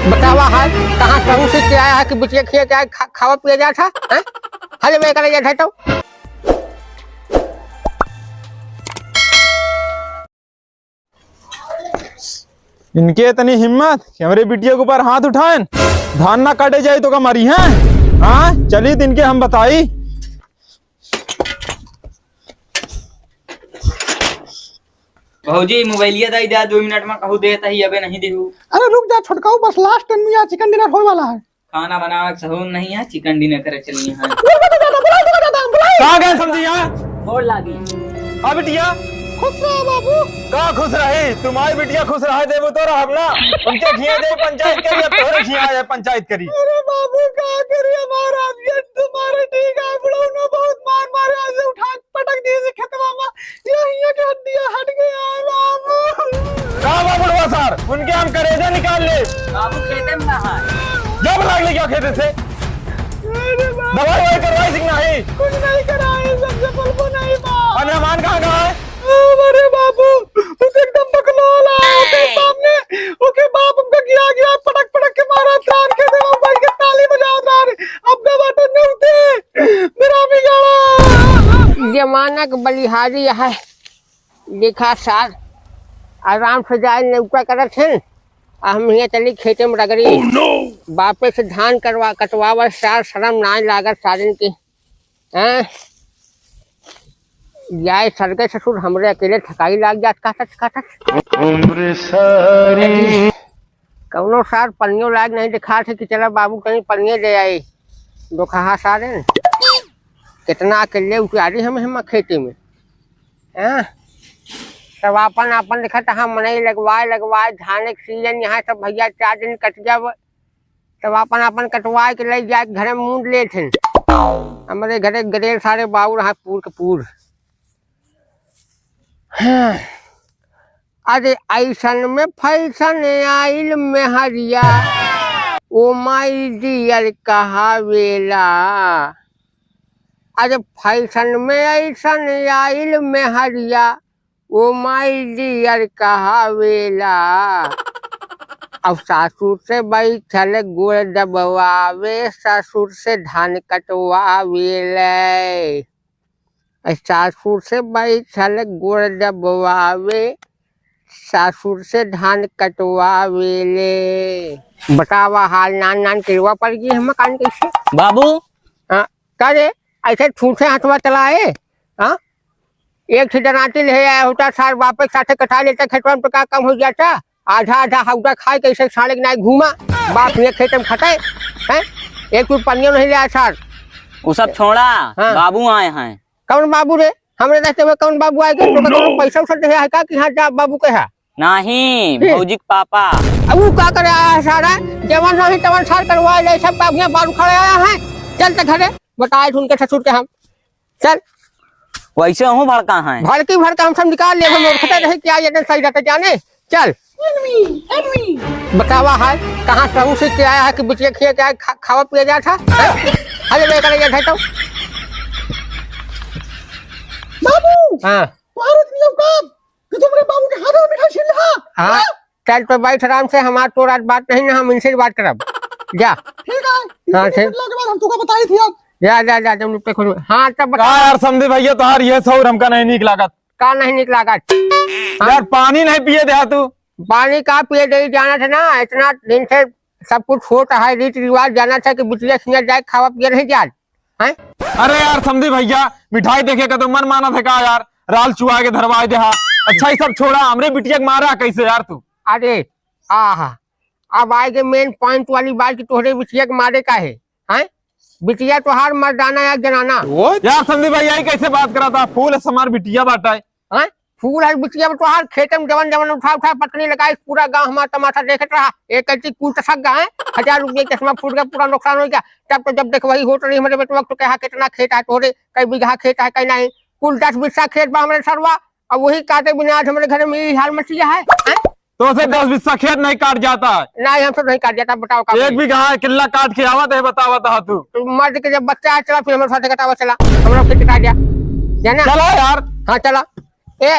बतावा हाल कहाँ प्रभु से क्या आया है कि बिटिया खिया क्या खावा पिया जा था हैं? हले मैं करे जा तो इनके इतनी हिम्मत कि हमारे बिटिया के ऊपर हाथ उठाएं, धान ना काटे जाए तो का मरी है। हाँ चलिए इनके हम बताई। भौजी मोबाइलिया दे दे 2 मिनट में कहू देता ही अबे नहीं देहू। अरे रुक जा छोटकाऊ, बस लास्ट टाइम में चिकन डिनर होने वाला है। खाना बनावे के सहून नहीं है, चिकन डिनर करे चलिए। हां कहाँ गए समझी यहाँ और लागी। हाँ बिटिया खुश रहो बाबू। कहाँ खुश रही, तुम्हारी बिटिया खुश रहे देव तो रहा ना। उनके खिया जाए पंचायत करी, अब तोरे खिया जाए पंचायत करी। अरे बाबू क्या करिए, हमारा ये तुम्हारे ठीक है बुढ़ऊ ने बहुत मार मारे, आज उठा पटक दिए से खेतवा में यही के हड्डियां हट गया बाबू। कहाँ बाबू सर उनके हम करेजा निकाल ले। बाबू खेते में ना है जब लाग ले क्या खेते से दवाई वही करवाई सिंह नहीं कुछ नहीं कराए, सबसे पलको नहीं बाप। मेहमान कहाँ कहाँ है। अरे बाबू उसे एकदम बकलोल आया सामने, ओके बाप उनका गया पटक पटक के मारा, त्राण के देवा बैठ के ताली बजाओ त्राण। अब का बात नहीं उठे मेरा बिगाड़ा जमाना के बलिहारी है। देखा सार आराम से जाए नौका करत है, हम यहाँ चली खेते में रगड़ी। बापे से धान कटवावा सार शर्म ना लागत सारन की। जाए सरगे ससुर हमरे अकेले थकाई लाग जात काटत कौनो सार पनियो लाग नहीं दिखा थे कि चला बाबू कहीं पनिये ले आए। दोखा सारे कितना अकेले उतारी हम खेती में। तब अपन देखा था हम नहीं लगवाए धान के सीजन यहाँ सब भैया 4 दिन कट जब तब अपन कटवाए के ले जाए घरे मूंद ले थे। हमारे घरे गरेल सारे बाबू रहा पूर के पूर। अरे ऐसन में फैसन आइल में हरिया ओ माई डियर कहावेला। अरे फैसन में ऐसन आइल में हरिया ओ माई डियर कहावेला। अब सासुर से बैठल गोड़ दबवावे, ससुर से धान कटवावेले। सासुर से बैठल गोड़ दबवावे, सासुर से धान कटवावेले। बतावा हाल नान किरवा पड़ गई हम कान कैसे बाबू। करे ऐसे छूटे हाथवा चलाए। एक से डराती ले आया होता सार बापे के साथे कटा लेता खेतवा में, का कम हो जाता। आधा हौदा खाए कैसे साले के नहीं घूमा बाप ने खेत में खटे हैं। एक कुछ पनियो नहीं ले आया सार। वो सब छोड़ा। बाबू आए हैं। कौन बाबू रे, हमरे रहते हुए कौन बाबू आएगा? तो पैसा उसा दे है का कि हाँ जा बाबू के है नहीं भौजी के पापा। अब वो क्या करे आया है सारा जवान नहीं तवन सार करवा ले सब बाबू बारू खड़े आया है। चल ते घरे बताए उनके ससुर के हम चल वैसे हूँ भड़का है भड़का हम सब निकाल ले। हम खटे रहे क्या ये सही रहते जाने। चल बतावा हाल कहाँ प्रभु से क्या आया है कि बिटिया खिया क्या खावा पिया जा था। हले मैं करे जा तो बाबू हाँ भारत नियम का कि तुमरे बाबू के हाथ में मिठाई छीन रहा। हाँ चल तो बैठ आराम से, हमार तो रात बात नहीं ना, हम इनसे बात करब। जा ठीक है। हाँ ठीक के बाद हम तुका बताई थी। अब जा जब निपटे खुद। हाँ तब बता यार समझे भैया तोहार ये सौर हमका नहीं निक लागत। का नहीं निकला यार पानी नहीं पिए दे तू। पानी का पिए दे जाना था ना, इतना दिन से सब कुछ होता है रीति रिवाज, जाना था कि बिटिया खिया जाए खावा पिए नहीं जाए हैं। अरे यार समझी भैया मिठाई देखे का तो मन माना था का यार, राल चुआ के धरवाए दे। अच्छा ये सब छोड़ा, हमरे बिटिया के मारा कैसे यार तू। अरे आहा अब आएगे मेन पॉइंट वाली बात कि तोहरे बिटिया के मारे का है। बिटिया तो हार मर्दाना या जनाना। यार समझी भैया कैसे बात करा था, फूल हमार बिटिया बाटा है। फूल है बिटिया में तो हार खेत में जवन उठा पटनी लगाई, पूरा गांव हमारा तमाशा देखत रहा। एक ऐसी कुल तक गए 1000 रुपये चश्मा फूट गया, पूरा नुकसान हो गया। तब तो जब देख वही होट रही हमारे बेटवा तो कहा कितना खेत है तोरे, कई बीघा खेत है कहीं नहीं, कुल 10 बीघा खेत बा हमारे सरवा। अब वही काटे बिना आज हमारे घर में हाल मछलिया है। तो से 10 बीघा खेत नहीं काट जाता है। नहीं हम सब नहीं काट जाता। बताओ का 1 बीघा किला काट के आवत है, बतावा था तू। तो मर्द के जब बच्चा चला फिर हमारे साथ कटावा चला, हम लोग खेत काट दिया जाना। चलो यार हाँ चला ए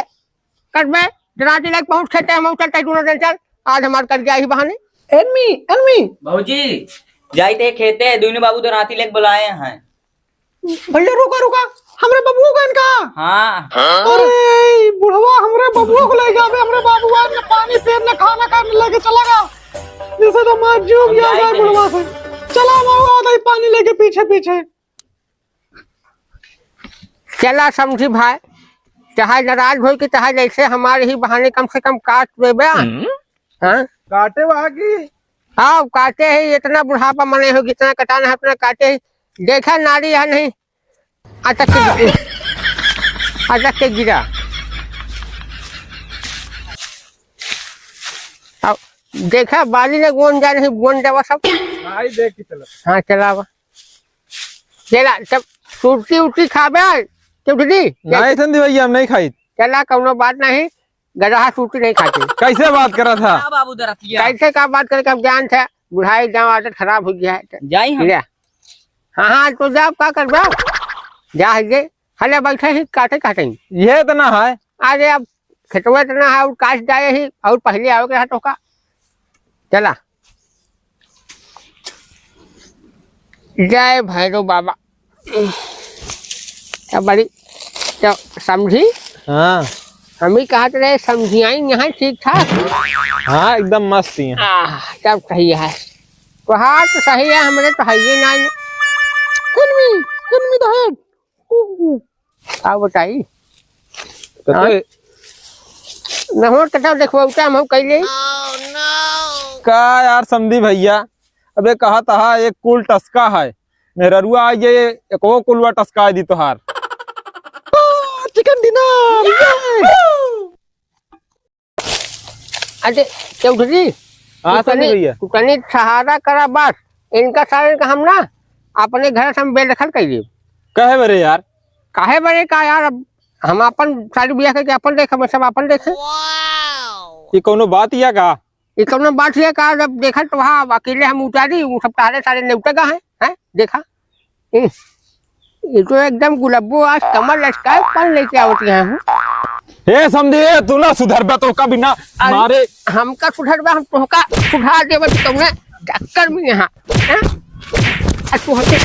कर में जनाती लायक पहुंच खेते हम चलते दोनों दिन। चल आज हमारे कर गया ही बहाने एनमी एनमी भौजी जाई थे खेते दोनों बाबू तो राती लेके बुलाए हैं। भैया रुका रुका, हमरे बबुआ को इनका। हाँ अरे बुढ़वा हमरे बबुआ को ले जावे, हमरे बाबुआ ने पानी फेर न खाना खाने लेके चला गया। जैसे तो मार जो गया है बुढ़वा से। चला बाबू दही पानी लेके पीछे पीछे। चला समझी भाई, चाहे नाराज हो कि चाहे जैसे हमारे ही बहाने कम से कम काट देबे। हाँ काटे वहाँ की हाँ काटे ही, इतना बुढ़ापा मने हो जितना कटाना है उतना काटे ही। देखा नारी है नहीं अटक के गिरा। अब देखा बाली ने गोन जा नहीं गोन देवा सब। हाँ देख के चलो। हाँ चला चला सब सूटी उटी खाबे चुटली नहीं संदी भैया हम नहीं खाई। चला कौनो बात नहीं, गधा सूटी नहीं खाती। कैसे बात करा था? हाँ बाबू दरतिया कैसे का बात करके अब जान था बुढ़ाई जाओ आदत खराब हो गया है। जाई हम। हाँ हाँ तो जाओ का कर जाओ जा है हले बैठे ही काटे काटे। ये इतना है। अरे अब खेतवा इतना है और काट जाए ही और पहले आओगे हाथों का। चला जय भैरव बाबा। क्या बड़ी तो समझी। हाँ हम ही कहते रहे समझी आई यहाँ ठीक ठाक। हाँ एकदम मस्त ही है। सब सही है तो। हाँ तो सही है, हमारे तो है ही ना। एनमी तो है। क्या बताई तो न हो तो देखो हम कैले का यार समझी भैया, अबे कहा था एक कुल टसका है मेहरुआ, ये एक वो कुलवा टसका दी तोहार। Chicken dinner. अरे चौधरी हाँ समझी भैया। तनी सहारा करा बस इनका सारे का हम ना अपने घर से हम बेदखल कर दिए। कहे बरे यार? काहे बड़े का यार, अब हम अपन सारी बिया करके अपन देखे सब अपन देखे। ये कोनो बात या का? ये कौन बात है का, जब देखा तो वहाँ अकेले हम उतारी वो सब तारे सारे नेवटे का है देखा। ये तो एकदम गुलाबो आज कमर लटकाए पर लेके आवती है। हे समझे तू ना सुधर बा तो का बिना मारे हमका सुधर बा हम तोहका सुधार देबे तुमने डक्कर में यहाँ तू हटे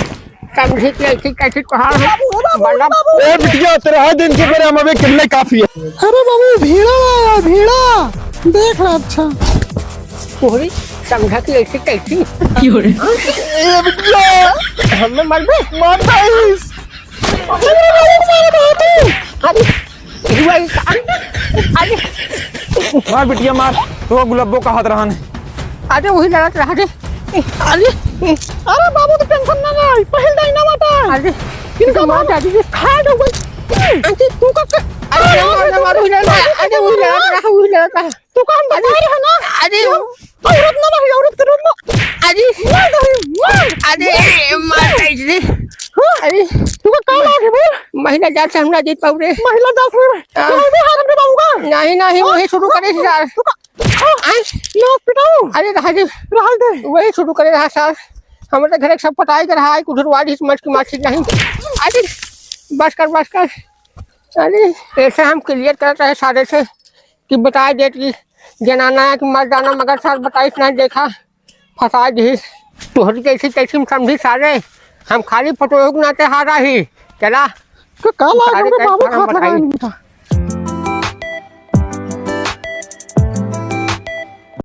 समझे कि ऐसी कैसी तोहार हो बड़ा। ए बिटिया तेरे हर दिन के मेरे हमें किल्ले काफी है। अरे बाबू भीड़ा भीड़ा देख रहा। अच्छा तोहरी समझा कि ऐसी कैसी ए बिटिया हमें मरबे मारता इस। अरे मार बिटिया मार, तो गुलाबो का हाथ रहा ने। अरे वही लड़त रहा थे। अरे अरे बाबू तो टेंशन ना ले, पहल दाई ना माता। अरे इनका मार दादी जी खा दो गई। आंटी तू का अरे मार वही लड़त रहा तू काम बता रहा ना। अरे औरत ना नहीं, औरत के रूप में। अरे मार दे। अरे तू का काम आगे बोल। महिला जात से हमला जीत पाऊ रे। महिला दास में हमने बाबू का नहीं वही शुरू करे यार। लोग पिटाओ। अरे रहा दे वही शुरू करे रहा सर। हमारे घर सब पटाई कर रहा है कुधरवाड़ी मच की माछी नहीं। अरे बस कर। अरे ऐसे हम क्लियर करते हैं सारे से कि बता दे कि जनाना है कि मर जाना, मगर सर बताइस नहीं देखा फंसा दी तोहरी कैसी कैसी समझी सारे। हम खाली फोटो नाते हारा ही चला तो काला सारे बाबू कैसे हम हाथ लगा बताई। नहीं था।